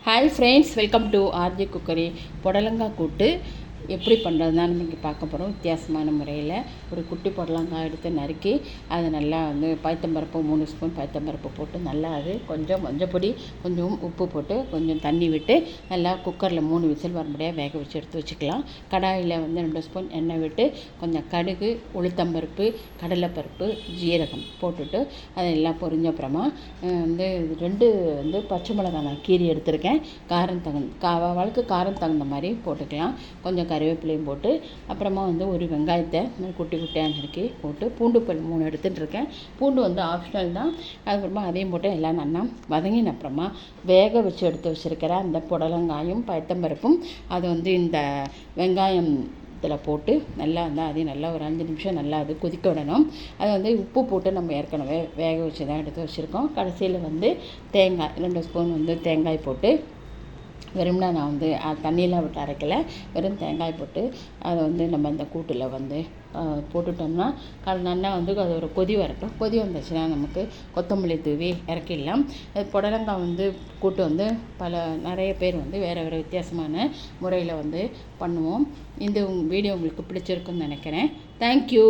Hi friends, welcome to RJ cookery. புடலங்காய் கூட்டு எப்படி பண்ணுறதுனா நம்ம இங்கே பார்க்க போகிறோம். வித்தியாசமான முறையில் ஒரு குட்டி புடலங்காய் எடுத்து நறுக்கி அதை நல்லா பயத்தம்பருப்பு 3 ஸ்பூன் பயத்தம்பருப்பு போட்டு நல்லா அது கொஞ்சம் மஞ்சப்பொடி கொஞ்சம் உப்பு போட்டு கொஞ்சம் தண்ணி விட்டு நல்லா குக்கரில் 3 விசில் வரும்படியாக வேக வச்சு எடுத்து வச்சுக்கலாம். கடாயில் 2 ஸ்பூன் எண்ணெய் விட்டு கொஞ்சம் கடுகு, உளுத்தம்பருப்பு, கடலைப்பருப்பு, ஜீரகம் போட்டுட்டு அதெல்லாம் பொரிஞ்ச அப்புறமா 2 பச்சை மிளகாய் நான் கீரி எடுத்திருக்கேன். காரம் வழக்கு காரம் தகுந்த மாதிரி போட்டுக்கலாம். கொஞ்சம் கருவேப்பிலையும் போட்டு அப்புறமா ஒரு வெங்காயத்தை குட்டி குட்டியாக நறுக்கி போட்டு பூண்டு பல் 3 எடுத்துகிட்டு இருக்கேன். பூண்டு ஆப்ஷனல் தான். அதுக்கப்புறமா அதையும் போட்டு எல்லாம் நல்லா வதங்கின அப்புறமா வேக வச்சு எடுத்து வச்சுருக்கிற அந்த புடலங்காயும் பயத்தம்பருப்பும் அது இந்த வெங்காயம் இதில் போட்டு நல்லா அதையும் நல்லா ஒரு 5 நிமிஷம் நல்லா அது கொதிக்க விடணும். அது உப்பு போட்டு நம்ம ஏற்கனவே வேக வச்சு தான் எடுத்து வச்சுருக்கோம். கடைசியில் தேங்காய் 2 ஸ்பூன் தேங்காய் போட்டு வெறும்னா நான் தண்ணியெலாம் விட்டு அரைக்கலை, வெறும் தேங்காய் போட்டு அதை நம்ம இந்த கூட்டில் போட்டுட்டோம்னா நல்லா அது ஒரு கொதி வரட்டும். கொதி வந்துச்சுன்னா நமக்கு கொத்தமல்லி தூவி இறக்கிடலாம். புடலங்காய் கூட்டு நிறைய பேர் வேறு வேறு வித்தியாசமான முறையில் பண்ணுவோம். இந்த வீடியோ உங்களுக்கு பிடிச்சிருக்குன்னு நினைக்கிறேன். தேங்க்யூ.